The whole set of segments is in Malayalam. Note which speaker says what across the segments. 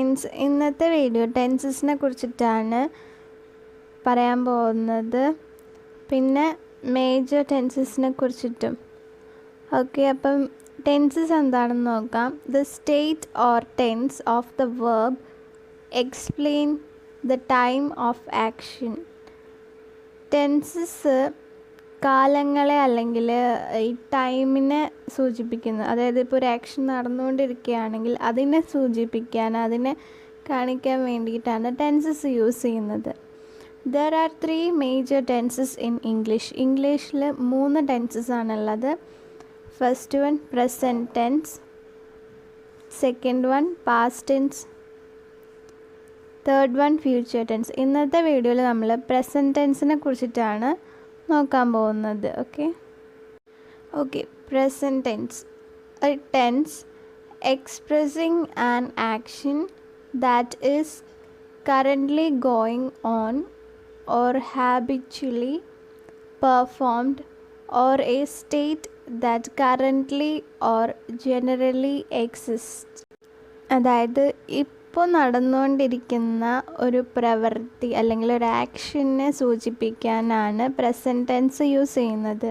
Speaker 1: ഫ്രണ്ട്സ്, ഇന്നത്തെ വീഡിയോ ടെൻസസിനെ കുറിച്ചിട്ടാണ് പറയാൻ പോകുന്നത്. പിന്നെ മേജർ ടെൻസസിനെ കുറിച്ചിട്ടും. ഓക്കെ, അപ്പം ടെൻസസ് എന്താണെന്ന് നോക്കാം. The state or tense of the verb explain the time of action. Tenses കാലങ്ങളെ അല്ലെങ്കിൽ ഈ ടൈമിനെ സൂചിപ്പിക്കുന്നു. അതായത് ഇപ്പോൾ ഒരു ആക്ഷൻ നടന്നുകൊണ്ടിരിക്കുകയാണെങ്കിൽ അതിനെ സൂചിപ്പിക്കാൻ, അതിനെ കാണിക്കാൻ വേണ്ടിയിട്ടാണ് ടെൻസസ് യൂസ് ചെയ്യുന്നത്. There are 3 major tenses in English. ഇംഗ്ലീഷിൽ 3 ടെൻസസ് ആണുള്ളത്. First one present tense, second one past tense, third one future tense. ഇന്നത്തെ വീഡിയോയിൽ നമ്മൾ പ്രസൻറ്റ് ടെൻസിനെ കുറിച്ചിട്ടാണ് നോക്കാൻ പോകുന്നത്. Okay, present tense, a tense expressing an action that is currently going on or habitually performed, or a state that currently or generally exists. അതായത് ഇപ്പോൾ നടന്നുകൊണ്ടിരിക്കുന്ന ഒരു പ്രവൃത്തി അല്ലെങ്കിൽ ഒരു ആക്ഷനെ സൂചിപ്പിക്കാനാണ് പ്രസൻറ്റ് ടെൻസ് യൂസ് ചെയ്യുന്നത്.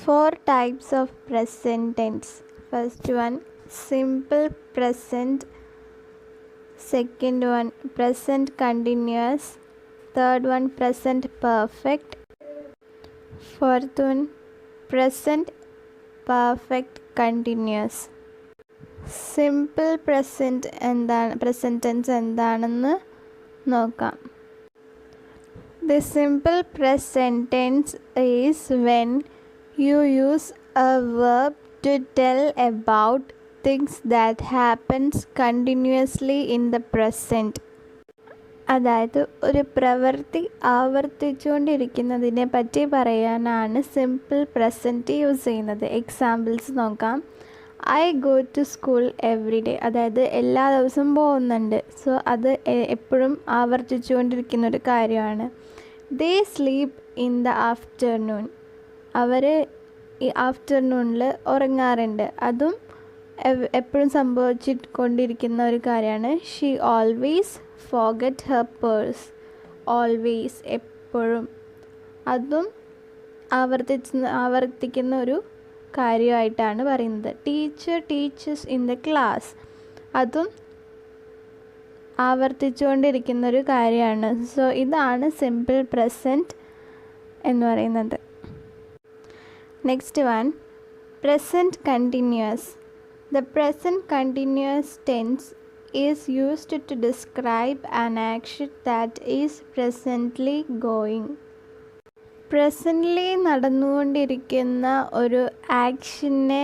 Speaker 1: 4 types of present tense. First one, simple present. Second one, present continuous. Third one, present perfect. Fourth one, present perfect continuous. Simple present tense എന്താണെന്ന് നോക്കാം. The simple present tense is when you use a verb to tell about things that happens continuously in the present. അതായത് ഒരു പ്രവൃത്തി ആവർത്തിച്ചുകൊണ്ടിരിക്കുന്നതിനെ പറ്റി പറയാനാണ് സിമ്പിൾ പ്രസൻറ്റ് യൂസ് ചെയ്യുന്നത്. എക്സാമ്പിൾസ് നോക്കാം. I go to school every day, അതായത് എല്ലാ ദിവസവും പോകുന്നുണ്ട്. സോ അത് എപ്പോഴും ആവർത്തിച്ചുകൊണ്ടിരിക്കുന്നൊരു കാര്യമാണ്. They sleep in the afternoon, അവർ ഈ ആഫ്റ്റർനൂണിൽ ഉറങ്ങാറുണ്ട്. അതും എപ്പോഴും സംഭവിച്ചുകൊണ്ടിരിക്കുന്ന ഒരു കാര്യമാണ്. She always forget her purse, always എപ്പോഴും, അതും ആവർത്തിക്കുന്ന ഒരു കാര്യമായിട്ടാണ് പറയുന്നത്. Teacher teachers in the class, അതും ആവർത്തിച്ചുകൊണ്ടിരിക്കുന്ന ഒരു കാര്യമാണ്. സോ ഇതാണ് സിമ്പിൾ പ്രസൻറ്റ് എന്ന് പറയുന്നത്. Next one, present continuous. The present continuous tense is used to describe an action that is presently going. Presently നടന്നുകൊണ്ടിരിക്കുന്ന ഒരു ആക്ഷനെ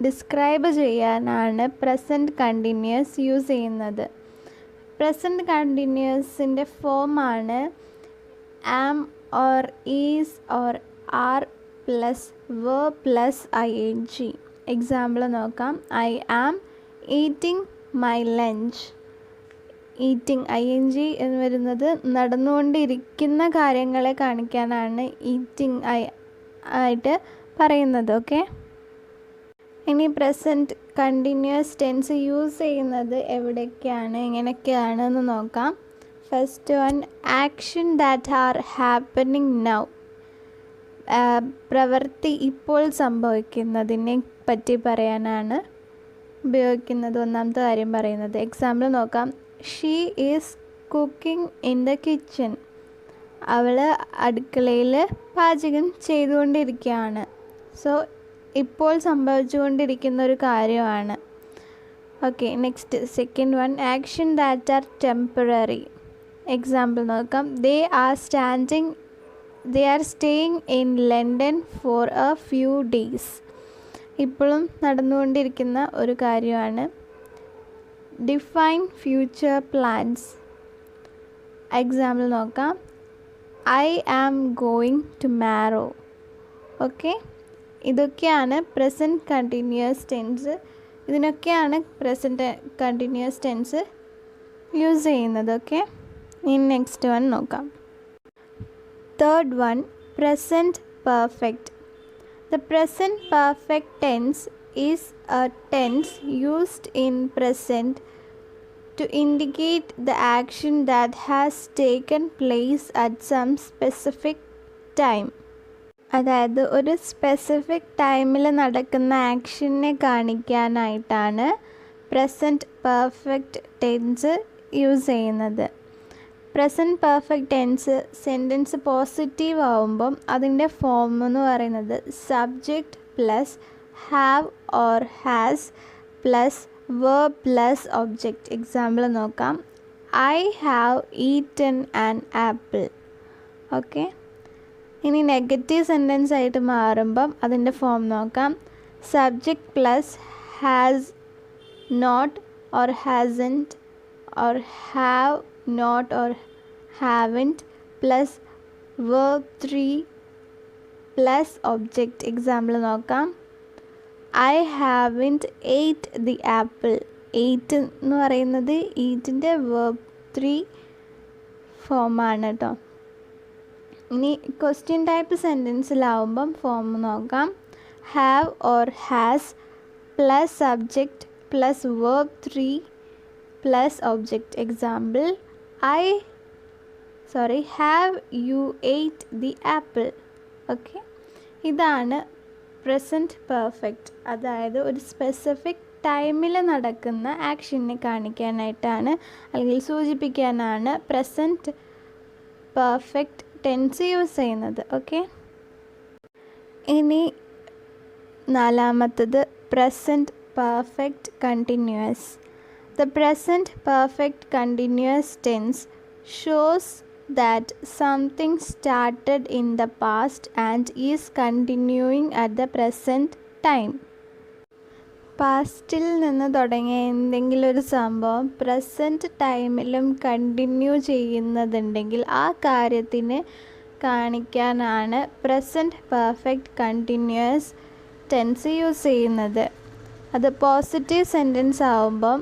Speaker 1: ഡിസ്ക്രൈബ് ചെയ്യാനാണ് പ്രസൻറ്റ് കണ്ടിന്യൂസ് യൂസ് ചെയ്യുന്നത്. പ്രസൻറ്റ് കണ്ടിന്യൂസിൻ്റെ ഫോമാണ് am or is or are plus verb plus ing. Example നോക്കാം. I am eating my lunch. Eating ing എന്ന് വരുന്നത് നടന്നുകൊണ്ടിരിക്കുന്ന കാര്യങ്ങളെ കാണിക്കാനാണ് ഈറ്റിംഗ് ആയിട്ട് പറയുന്നത്. ഓക്കെ, ഇനി പ്രസൻറ്റ് കണ്ടിന്യൂസ് ടെൻസ് യൂസ് ചെയ്യുന്നത് എവിടെയൊക്കെയാണ്, എങ്ങനെയൊക്കെയാണെന്ന് നോക്കാം. First one, action that are happening now. പ്രവൃത്തി ഇപ്പോൾ സംഭവിക്കുന്നതിനെ പറ്റി പറയാനാണ് ഉപയോഗിക്കുന്നത്. ഒന്നാമത്തെ കാര്യം പറയുന്നത്. എക്സാമ്പിൾ നോക്കാം. She is cooking in the kitchen. അവൾ അടുക്കളയിൽ പാചകം ചെയ്തുകൊണ്ടിരിക്കുകയാണ്. സോ ഇപ്പോൾ സംഭവിച്ചുകൊണ്ടിരിക്കുന്ന ഒരു കാര്യമാണ്. Okay, next second one, action that are temporary. Example നോക്കാം. They are staying in London for a few days. ഇപ്പോഴും നടന്നുകൊണ്ടിരിക്കുന്ന ഒരു കാര്യമാണ്. Define future plans. എക്സാമ്പിൾ നോക്കാം. I am going tomorrow. Okay, ഇതൊക്കെയാണ് പ്രസൻറ്റ് കണ്ടിന്യൂസ് ടെൻസ്. ഇതിനൊക്കെയാണ് പ്രസൻറ്റ് കണ്ടിന്യൂസ് ടെൻസ് യൂസ് ചെയ്യുന്നത്. ഓക്കെ, ഇനി നെക്സ്റ്റ് വൺ നോക്കാം. Third one, present perfect. The present perfect tense is a tense used in present to indicate the action that has taken place at some specific time. അതായത് ഒരു സ്പെസിഫിക് ടൈമിൽ നടക്കുന്ന ആക്ഷനെ കാണിക്കാനായിട്ടാണ് പ്രസൻറ്റ് പെർഫെക്റ്റ് ടെൻസ് യൂസ് ചെയ്യുന്നത്. Present perfect tense sentence positive ആവുമ്പം അതിൻ്റെ ഫോം എന്ന് പറയുന്നത് subject plus have or has plus verb plus object. Example നോക്കാം. I have eaten an apple. Okay, ഇനി നെഗറ്റീവ് സെൻറ്റൻസ് ആയിട്ട് മാറുമ്പം അതിൻ്റെ ഫോം നോക്കാം. Subject plus has not or hasn't or have not or haven't plus verb 3 plus object. Example നോക്കാം. I haven't ate the apple. Eight എന്ന് പറയുന്നത് ഈറ്റിൻ്റെ verb 3 ഫോമാണ് കേട്ടോ. ഇനി ക്വസ്റ്റ്യൻ ടൈപ്പ് സെൻറ്റൻസിലാവുമ്പം ഫോം നോക്കാം. Have or has plus subject plus verb 3 plus object. Example have you ate the apple. Okay, ഇതാണ് പ്രസൻറ്റ് പെർഫെക്റ്റ്. അതായത് ഒരു സ്പെസിഫിക് ടൈമിൽ നടക്കുന്ന ആക്ഷനെ കാണിക്കാനായിട്ടാണ് അല്ലെങ്കിൽ സൂചിപ്പിക്കാനാണ് പ്രസൻറ്റ് പെർഫെക്റ്റ് ടെൻസ് യൂസ് ചെയ്യുന്നത്. ഓക്കെ, ഇനി നാലാമത്തത് present perfect continuous. The present perfect continuous tense shows that something started in the past and is continuing at the present time. പാസ്റ്റിൽ നിന്ന് തുടങ്ങിയ എന്തെങ്കിലും ഒരു സംഭവം പ്രസൻറ്റ് ടൈമിലും കണ്ടിന്യൂ ചെയ്യുന്നതുണ്ടെങ്കിൽ ആ കാര്യത്തിന് കാണിക്കാനാണ് present perfect continuous tense use ചെയ്യുന്നത്. അത് പോസിറ്റീവ് സെൻറ്റൻസ് ആവുമ്പം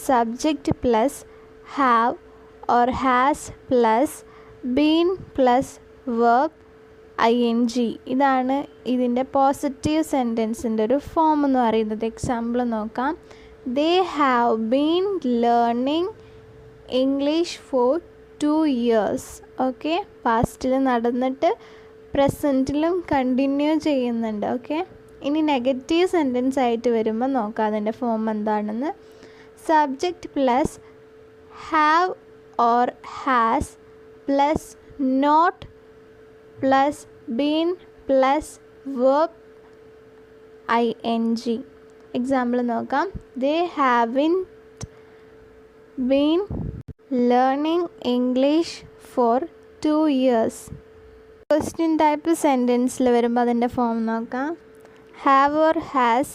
Speaker 1: subject plus have or has plus been plus verb ing. ഇതാണ് ഇതിൻ്റെ പോസിറ്റീവ് സെൻറ്റൻസിൻ്റെ ഒരു ഫോം എന്ന് പറയുന്നത്. എക്സാമ്പിൾ നോക്കാം. They have been learning English for 2 years. Okay, പാസ്റ്റിൽ നടന്നിട്ട് പ്രസൻറ്റിലും കണ്ടിന്യൂ ചെയ്യുന്നുണ്ട്. ഓക്കെ, ഇനി നെഗറ്റീവ് സെൻറ്റൻസ് ആയിട്ട് വരുമ്പോൾ നോക്കാം അതിൻ്റെ ഫോം എന്താണെന്ന്. Subject plus have or has plus not plus been plus verb ing. Example നോക്കാം. They haven't been learning English for 2 years. Question type സെൻറ്റൻസിൽ വരുമ്പോൾ അതിൻ്റെ ഫോം നോക്കാം. Have or has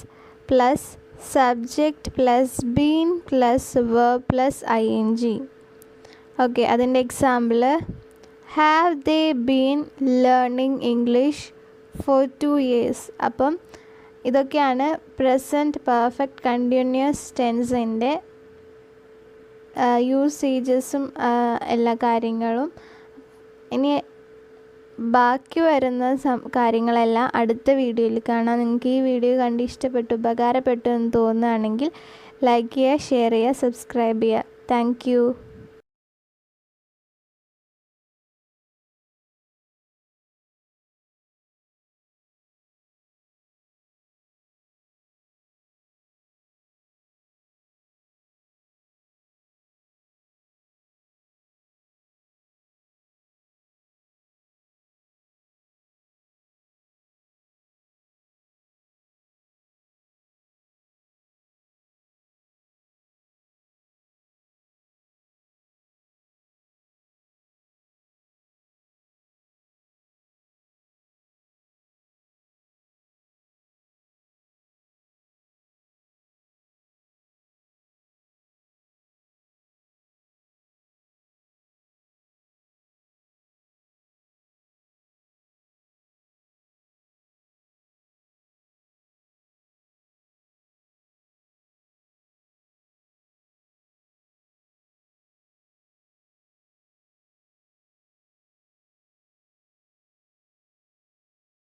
Speaker 1: plus subject plus been plus verb plus ing. Okay, അതിൻ്റെ example have they been learning English for 2 years. അപ്പം ഇതൊക്കെയാണ് പ്രസൻറ്റ് പെർഫെക്റ്റ് കണ്ടിന്യൂസ് ടെൻസിൻ്റെ യൂസേജസും എല്ലാ കാര്യങ്ങളും. ഇനി ബാക്കി വരുന്ന കാര്യങ്ങളെല്ലാം അടുത്ത വീഡിയോയിൽ കാണാം. നിങ്ങൾക്ക് ഈ വീഡിയോ കണ്ട് ഇഷ്ടപ്പെട്ടു ഉപകാരപ്പെട്ടു എന്ന് തോന്നുകയാണെങ്കിൽ ലൈക്ക് ചെയ്യുക, ഷെയർ ചെയ്യുക, സബ്സ്ക്രൈബ് ചെയ്യുക. Thank you.